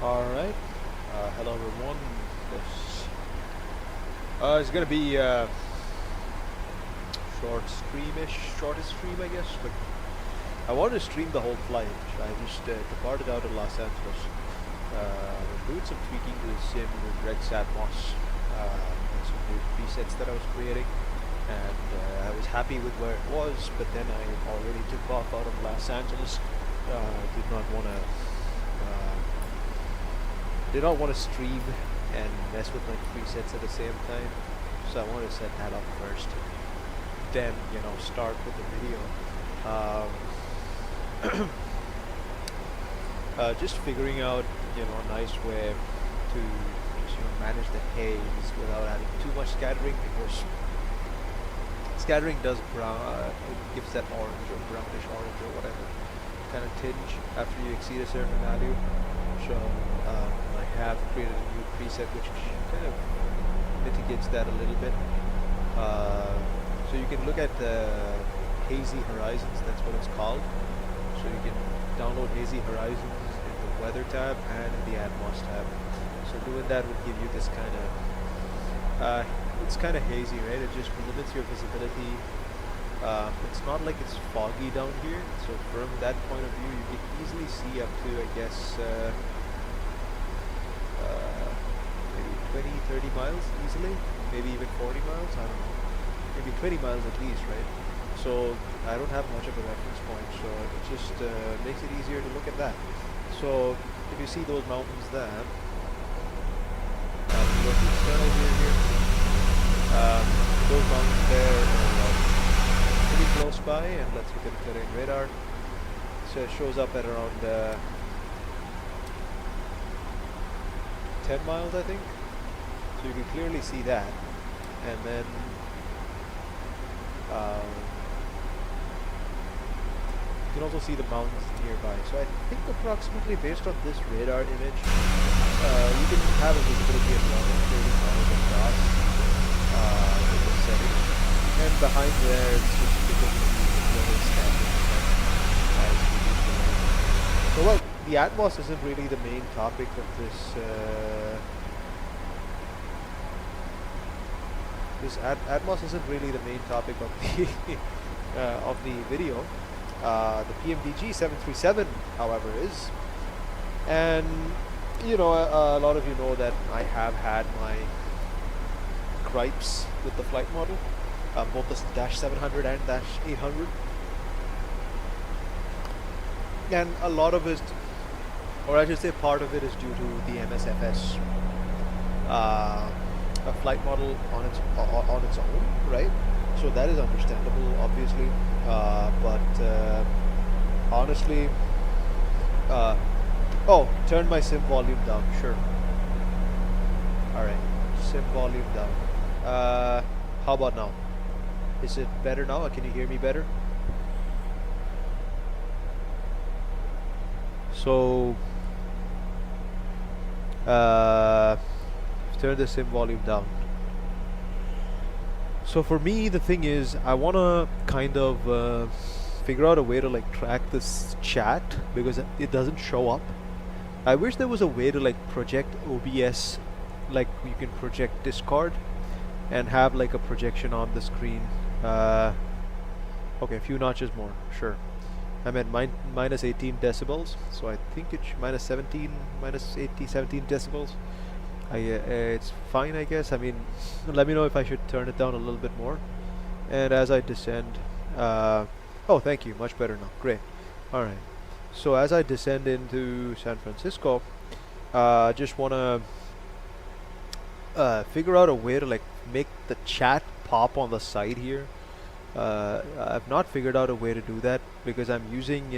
Alright, hello everyone. This is gonna be shortest stream I guess, but I wanted to stream the whole flight. I just departed out of Los Angeles. Doing some tweaking to the sim with Rex Atmos, and some new presets that I was creating, and I was happy with where it was, but then I already took off out of Los Angeles. Did not want to stream and mess with my presets at the same time, so I wanted to set that up first, then start with the video. Just figuring out a nice way to just manage the haze without having too much scattering, because scattering does it gives that orange or brownish orange or whatever kind of tinge after you exceed a certain value. So I have created a new preset which kind of mitigates that a little bit. So you can look at Hazy Horizons, that's what it's called. So you can download Hazy Horizons in the Weather tab and in the Atmos tab. So doing that would give you this kind of, it's kind of hazy, right? It just limits your visibility. It's not like it's foggy down here, so from that point of view you can easily see up to, I guess, maybe 20-30 miles easily, maybe even 40 miles, I don't know, maybe 20 miles at least, right? So I don't have much of a reference point, so it just makes it easier to look at that. So if you see those mountains there, go to external view here, those mountains there are pretty close by, and let's look at the terrain radar. So it shows up at around 10 miles, I think. So you can clearly see that, and then you can also see the mountains nearby. So I think approximately based on this radar image, you can have a visibility of around 30 miles across with the setting. And behind there, it's just because of the weather scattering as we use the light. So well, the Atmos isn't really the main topic of this. Atmos isn't really the main topic of the of the video. The PMDG 737, however, is, and a lot of you know that I have had my gripes with the flight model, both the Dash 700 and Dash 800, and a lot of it, or I should say part of it, is due to the MSFS a flight model on its own, right? So that is understandable, obviously, but honestly, oh, turn my sim volume down, sure. All right, sim volume down. How about now? Is it better now? Can you hear me better? So turn the sim volume down. So for me, the thing is, I want to kind of figure out a way to like track this chat, because it doesn't show up. I wish there was a way to like project OBS, like you can project Discord and have like a projection on the screen. Okay, a few notches more, sure. I'm at minus 18 decibels, so I think it's minus 17 decibels. It's fine, I guess. I mean, let me know if I should turn it down a little bit more. And as I descend, oh, thank you, much better now. Great. All right. So as I descend into San Francisco, just want to figure out a way to like make the chat pop on the side here. I've not figured out a way to do that because I'm using.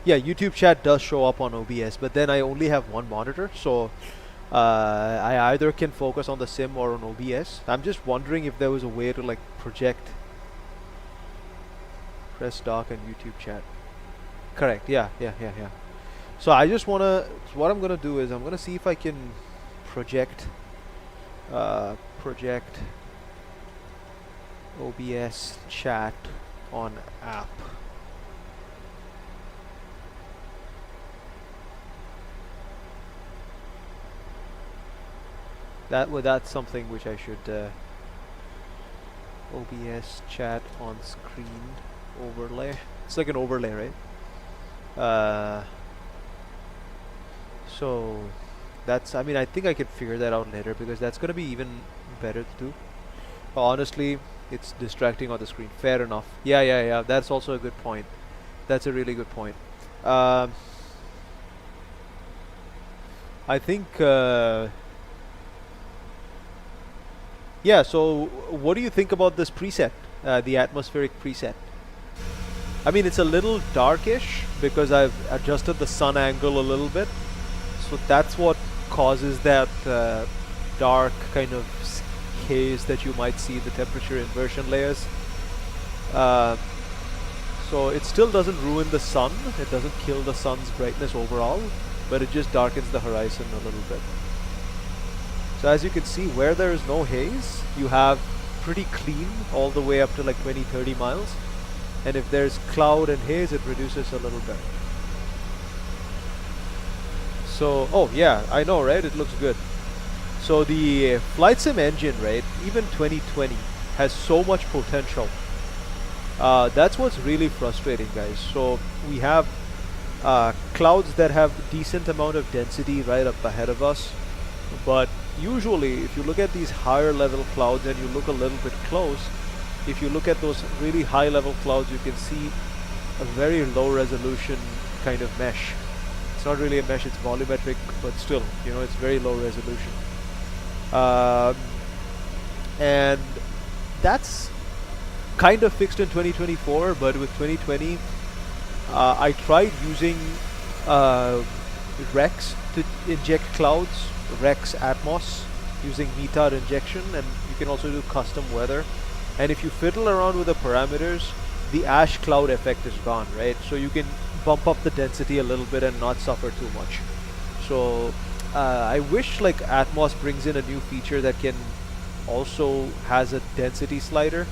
Yeah, YouTube chat does show up on OBS, but then I only have one monitor, so I either can focus on the sim or on OBS. I'm just wondering if there was a way to like project. Press dock and YouTube chat. Correct. Yeah. So I just wanna. So what I'm gonna do is I'm gonna see if I can project OBS chat on app. That's something which I should OBS chat on screen overlay. It's like an overlay, right? So that's, I mean, I think I could figure that out later because that's gonna be even better to do. Honestly, it's distracting on the screen. Fair enough. Yeah. That's also a good point. That's a really good point. I think, yeah, so what do you think about this preset, the atmospheric preset? I mean, it's a little darkish because I've adjusted the sun angle a little bit. So that's what causes that dark kind of haze that you might see in the temperature inversion layers. So it still doesn't ruin the sun. It doesn't kill the sun's brightness overall, but it just darkens the horizon a little bit. So as you can see, where there is no haze, you have pretty clean all the way up to like 20-30 miles. And if there's cloud and haze, it reduces a little bit. So, oh yeah, I know, right? It looks good. So the flight sim engine, right, even 2020 has so much potential. That's what's really frustrating, guys. So we have clouds that have decent amount of density right up ahead of us, but usually if you look at these higher level clouds and you look a little bit close, if you look at those really high level clouds, you can see a very low resolution kind of mesh. It's not really a mesh, it's volumetric, but still, you know, it's very low resolution. And that's kind of fixed in 2024, but with 2020, I tried using Rex to inject clouds, Rex Atmos, using METAR injection, and you can also do custom weather. And if you fiddle around with the parameters, the ash cloud effect is gone, right? So you can bump up the density a little bit and not suffer too much. So I wish like Atmos brings in a new feature that can also has a density slider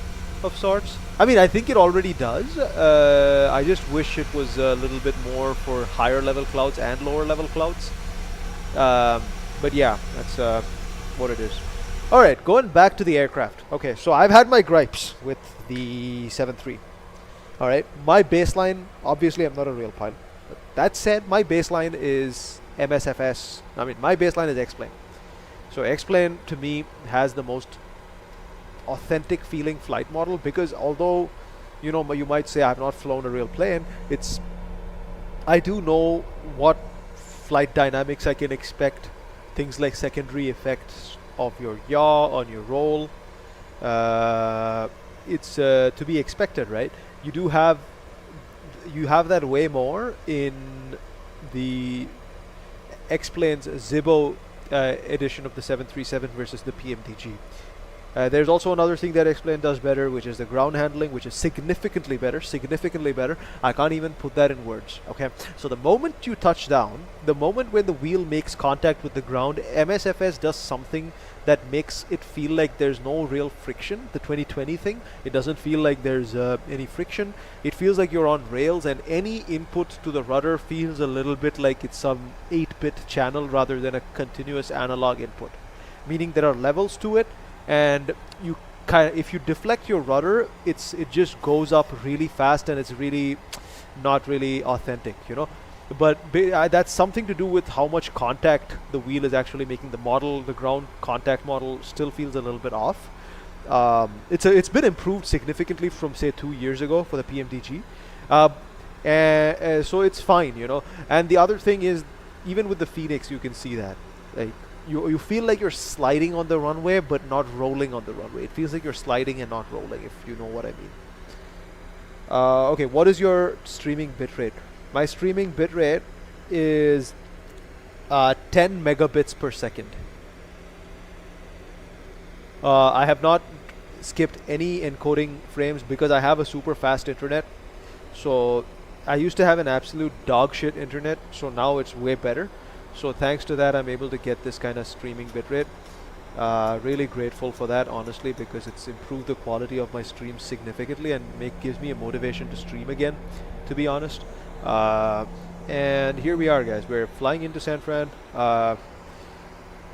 of sorts. I mean, I think it already does. I just wish it was a little bit more for higher level clouds and lower level clouds. But yeah, that's what it is. Alright, going back to the aircraft. Okay, so I've had my gripes with the 7.3. Alright, my baseline, obviously I'm not a real pilot. But that said, my baseline is MSFS. I mean, my baseline is X-Plane. So X-Plane to me has the most authentic feeling flight model, because although, you know, you might say I've not flown a real plane, I do know what flight dynamics I can expect, things like secondary effects of your yaw on your roll. It's to be expected, right? You have that way more in the X-Plane's Zibo edition of the 737 versus the PMDG. There's also another thing that X-Plane does better, which is the ground handling, which is significantly better, significantly better. I can't even put that in words, okay? So the moment you touch down, the moment when the wheel makes contact with the ground, MSFS does something that makes it feel like there's no real friction. The 2020 thing, it doesn't feel like there's any friction. It feels like you're on rails, and any input to the rudder feels a little bit like it's some 8-bit channel rather than a continuous analog input. Meaning there are levels to it, and you if you deflect your rudder, it just goes up really fast, and it's really not really authentic, you know. But that's something to do with how much contact the wheel is actually making. The ground contact model still feels a little bit off. It's been improved significantly from say 2 years ago for the PMDG, so it's fine, you know. And the other thing is, even with the Phoenix, you can see that, like, you feel like you're sliding on the runway but not rolling on the runway. It feels like you're sliding and not rolling, if you know what I mean. Okay, what is your streaming bitrate? My streaming bitrate is 10 megabits per second. I have not skipped any encoding frames because I have a super fast internet. So I used to have an absolute dog shit internet, so now it's way better. So thanks to that, I'm able to get this kind of streaming bitrate. Really grateful for that, honestly, because it's improved the quality of my streams significantly and gives me a motivation to stream again, to be honest. And here we are, guys. We're flying into San Fran.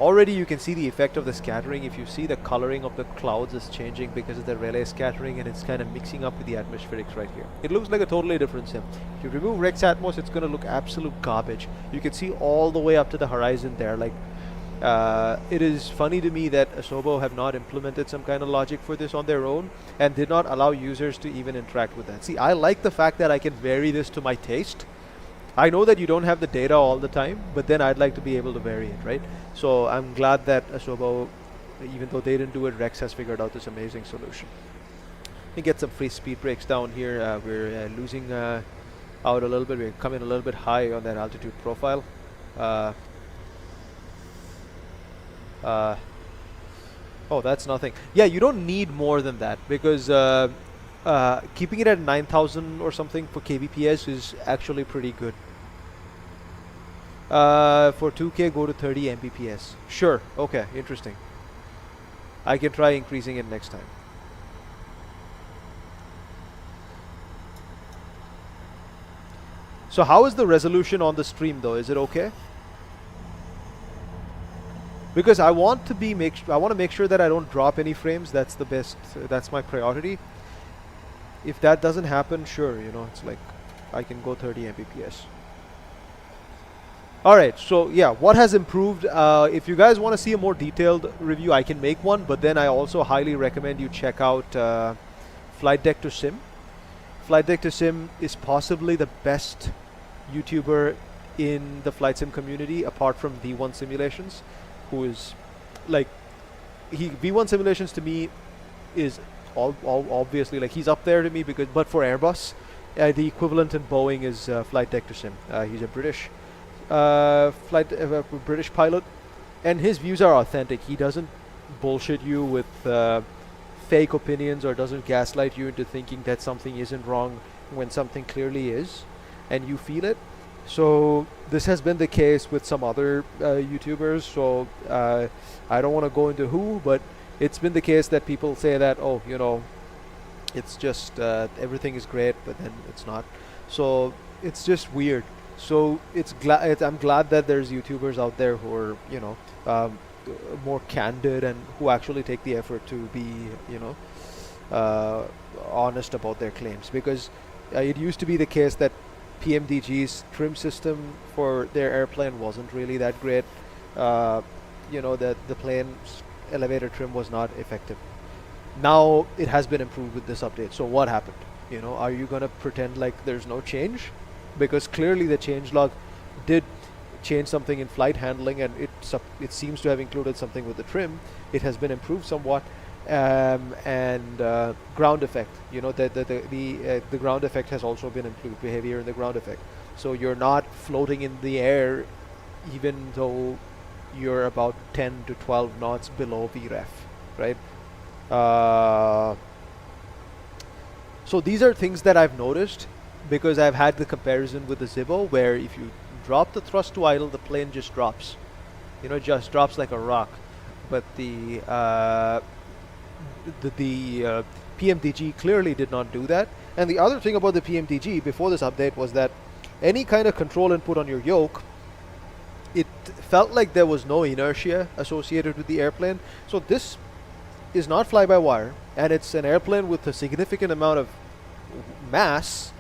already you can see the effect of the scattering. If you see the coloring of the clouds is changing because of the relay scattering, and it's kind of mixing up with the atmospherics right here. It looks like a totally different sim. If you remove Rex Atmos, it's going to look absolute garbage. You can see all the way up to the horizon there. Like, it is funny to me that Asobo have not implemented some kind of logic for this on their own and did not allow users to even interact with that. See, I like the fact that I can vary this to my taste. I know that you don't have the data all the time, but then I'd like to be able to vary it, right? So I'm glad that Asobo, even though they didn't do it, Rex has figured out this amazing solution. Let me get some free speed breaks down here. We're losing out a little bit. We're coming a little bit high on that altitude profile. Oh, that's nothing. Yeah, you don't need more than that, because keeping it at 9,000 or something for kbps is actually pretty good. For 2K, go to 30 mbps. Sure. Okay, interesting. I can try increasing it next time. So how is the resolution on the stream though? Is it okay? Because I want to make sure that I don't drop any frames. That's the best. That's my priority. If that doesn't happen, sure, you know, it's like I can go 30 mbps. Alright, so yeah, what has improved? If you guys want to see a more detailed review, I can make one, but then I also highly recommend you check out Flight Deck to Sim. Flight Deck to Sim is possibly the best YouTuber in the flight sim community, apart from V1 Simulations, who is like, V1 Simulations to me is all obviously, like, he's up there to me, because, but for Airbus, the equivalent in Boeing is Flight Deck to Sim. He's a British British pilot, and his views are authentic. He doesn't bullshit you with fake opinions, or doesn't gaslight you into thinking that something isn't wrong when something clearly is, and you feel it. So this has been the case with some other YouTubers, so I don't want to go into who, but it's been the case that people say that, oh, you know, it's just everything is great, but then it's not. So it's just weird. So I'm glad that there's YouTubers out there who are, you know, more candid, and who actually take the effort to be, you know, honest about their claims. Because it used to be the case that PMDG's trim system for their airplane wasn't really that great. You know, that the plane's elevator trim was not effective. Now it has been improved with this update. So what happened? You know, are you gonna pretend like there's no change? Because clearly the changelog did change something in flight handling, and it seems to have included something with the trim. It has been improved somewhat, and ground effect. You know, the ground effect has also been improved, behavior in the ground effect. So you're not floating in the air, even though you're about 10 to 12 knots below VREF, right? So these are things that I've noticed, because I've had the comparison with the Zibo, where if you drop the thrust to idle, the plane just drops. You know, it just drops like a rock. But the PMDG clearly did not do that. And the other thing about the PMDG before this update was that any kind of control input on your yoke, it felt like there was no inertia associated with the airplane. So this is not fly-by-wire, and it's an airplane with a significant amount of mass.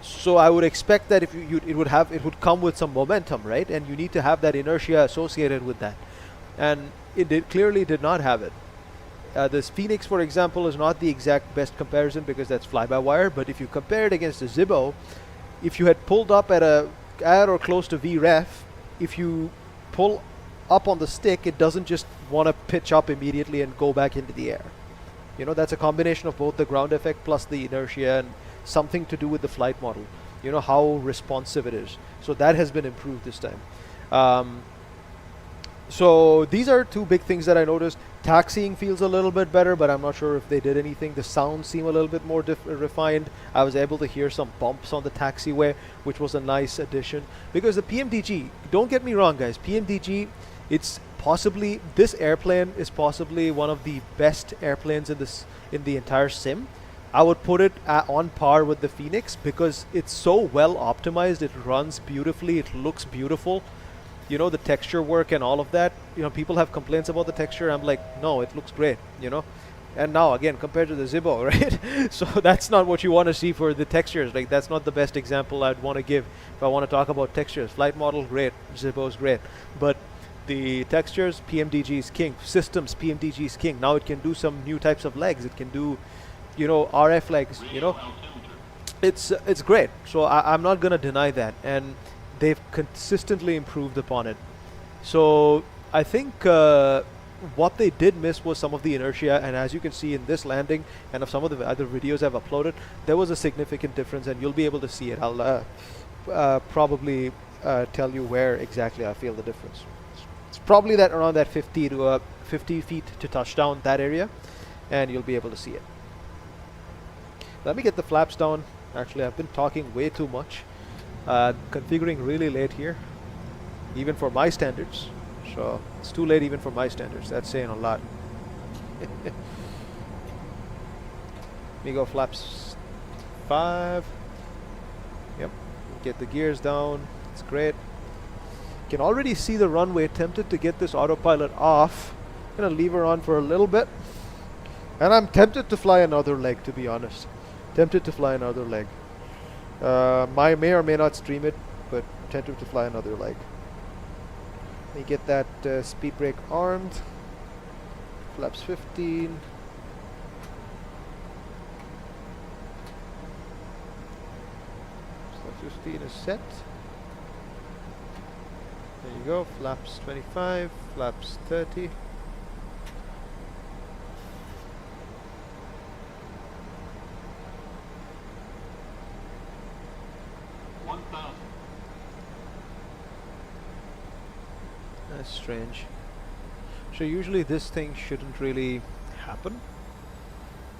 So I would expect that if it would come with some momentum, right? And you need to have that inertia associated with that, and it clearly did not have it. This Phoenix, for example, is not the exact best comparison, because that's fly-by-wire. But if you compare it against the Zibo, if you had pulled up at or close to VREF, if you pull up on the stick, it doesn't just want to pitch up immediately and go back into the air. You know, that's a combination of both the ground effect plus the inertia, and something to do with the flight model, you know, how responsive it is. So that has been improved this time. So these are two big things that I noticed. Taxiing feels a little bit better, but I'm not sure if they did anything. The sounds seem a little bit more refined. I was able to hear some bumps on the taxiway, which was a nice addition. Because the PMDG, don't get me wrong guys, PMDG, this airplane is possibly one of the best airplanes in the entire sim. I would put it on par with the Phoenix, because it's so well optimized. It runs beautifully, it looks beautiful, you know, the texture work and all of that, you know, people have complaints about the texture. I'm like, no, it looks great, you know. And now again, compared to the Zibbo, right? So that's not what you want to see for the textures. Like, that's not the best example I'd want to give if I want to talk about textures. Flight model, great. Zibbo is great. But the textures, PMDG is king. Systems, PMDG is king. Now it can do some new types of legs. It can do, you know, RF legs, you know. It's great. So I'm not going to deny that. And they've consistently improved upon it. So I think what they did miss was some of the inertia, and as you can see in this landing and of some of the other videos I've uploaded, there was a significant difference, and you'll be able to see it. I'll probably tell you where exactly I feel the difference. It's probably that around that 50 feet to touchdown, that area, and you'll be able to see it. Let me get the flaps down. Actually, I've been talking way too much. Configuring really late here, even for my standards. So it's too late even for my standards. That's saying a lot. Let me go flaps 5. Yep. Get the gears down. It's great. Can already see the runway. Tempted to get this autopilot off. Gonna leave her on for a little bit. And I'm tempted to fly another leg, to be honest. Tempted to fly another leg. May or may not stream it, but tempted to fly another leg. Let me get that speed brake armed. Flaps 15. So 15 is set. There you go. Flaps 25. Flaps 30. That's strange. So usually this thing shouldn't really happen.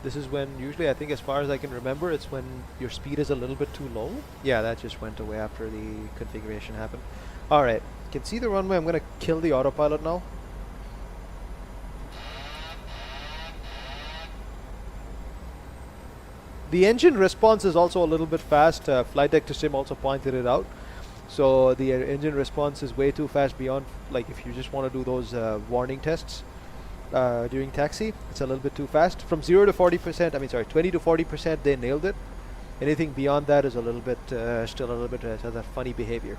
This is when usually, I think as far as I can remember, it's when your speed is a little bit too low. Yeah, that just went away after the configuration happened. Alright, you can see the runway. I'm going to kill the autopilot now. The engine response is also a little bit fast. Flight Deck to Sim also pointed it out. So the engine response is way too fast beyond, like, if you just want to do those warning tests during taxi, it's a little bit too fast. From 0 to 40%, I mean, sorry, 20 to 40%, they nailed it. Anything beyond that is a little bit, still a little bit, has that funny behavior.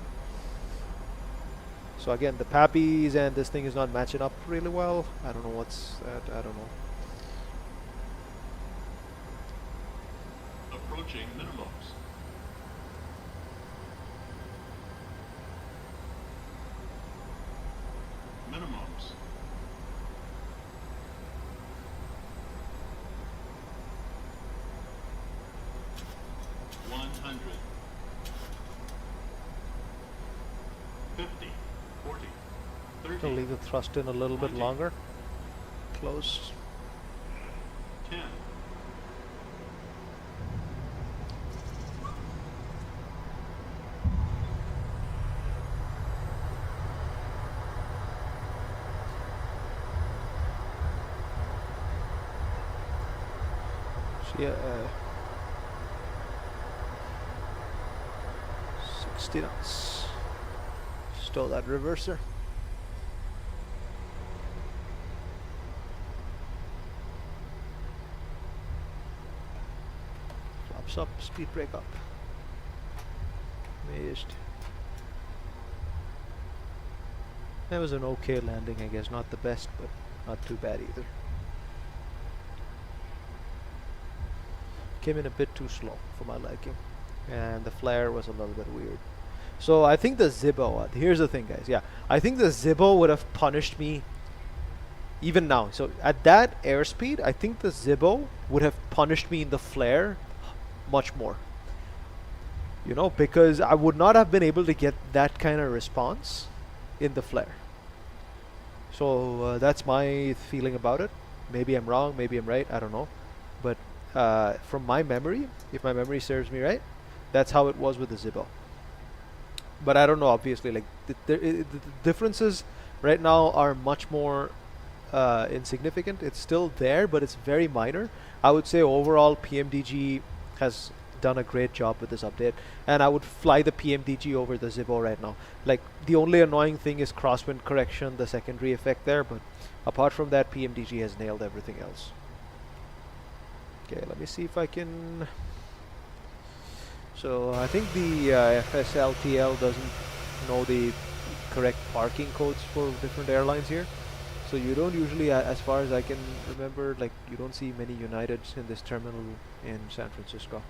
So again, the pappies and this thing is not matching up really well. I don't know what's, I don't know. Approaching minimums. Minimums. $100. 50. 40. 30. I'll leave the thrust in a little bit longer. Close. 10. Yeah, 60 knots. Stole that reverser. Flaps up, speed brake up. Missed. That was an okay landing, I guess. Not the best, but not too bad either. Came in a bit too slow for my liking, and the flare was a little bit weird. So I think the Zibbo, here's the thing guys, yeah, I think the Zibbo would have punished me even now. So at that airspeed, I think the Zibbo would have punished me in the flare much more, you know, because I would not have been able to get that kind of response in the flare. So that's my feeling about it. Maybe I'm wrong, maybe I'm right, I don't know, but from my memory, if my memory serves me right, that's how it was with the Zibbo. But I don't know, obviously, like the differences right now are much more insignificant. It's still there, but it's very minor. I would say overall PMDG has done a great job with this update, and I would fly the PMDG over the Zibo right now. Like, the only annoying thing is crosswind correction, the secondary effect there, but apart from that, PMDG has nailed everything else. Okay, let me see if I can... So I think the FSLTL doesn't know the correct parking codes for different airlines here. So you don't usually, as far as I can remember, like, you don't see many Uniteds in this terminal in San Francisco.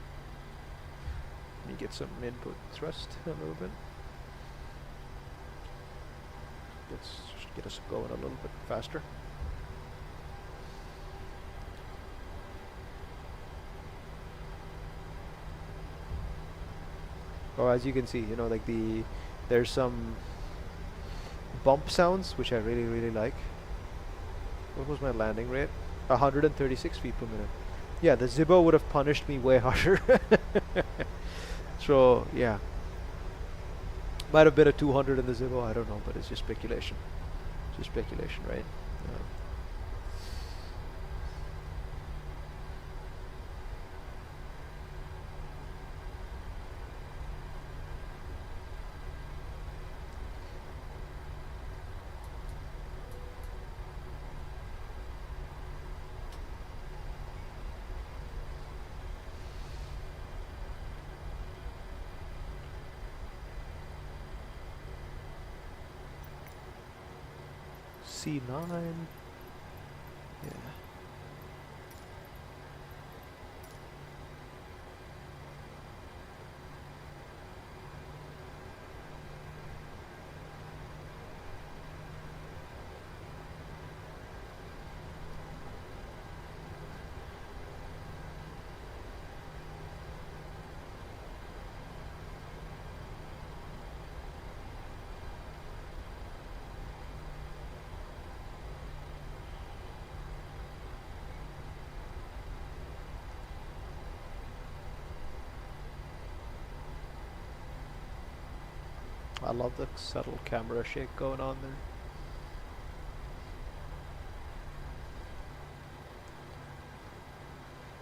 Let me get some input thrust a little bit. Let's just get us going a little bit faster. Oh, as you can see, you know, like there's some bump sounds which I really, really like. What was my landing rate? 136 feet per minute. Yeah, the Zibo would have punished me way harsher. So, yeah. Might have been a 200 in the Zibo, I don't know, but it's just speculation. It's just speculation, right? C9. Yeah. I love the subtle camera shake going on there.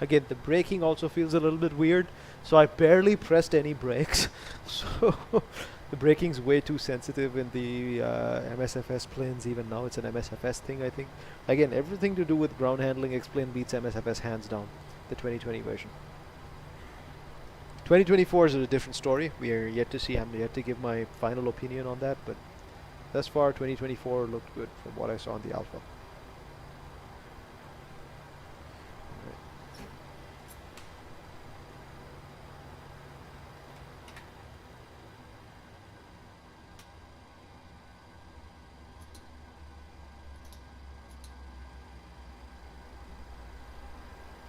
Again, the braking also feels a little bit weird, so I barely pressed any brakes. So the braking's way too sensitive in the MSFS planes. Even now it's an MSFS thing, I think. Again, everything to do with ground handling explain beats MSFS hands down, the 2020 version. 2024 is a different story. We are yet to see. I'm yet to give my final opinion on that, but thus far 2024 looked good from what I saw in the alpha.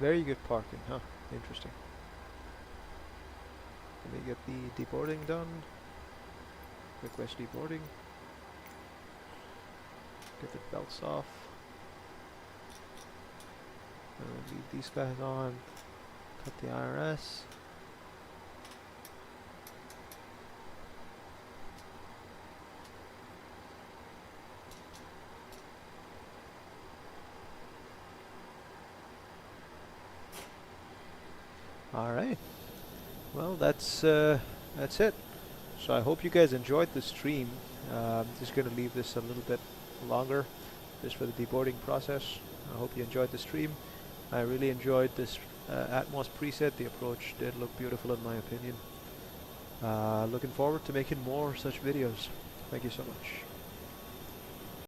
Very good parking, huh? Interesting. Let me get the deboarding done. Request deboarding. Get the belts off. Leave these guys on. Cut the IRS. All right. Well, that's it. So I hope you guys enjoyed the stream. I'm just going to leave this a little bit longer just for the deboarding process. I hope you enjoyed the stream. I really enjoyed this Atmos preset. The approach did look beautiful in my opinion. Looking forward to making more such videos. Thank you so much.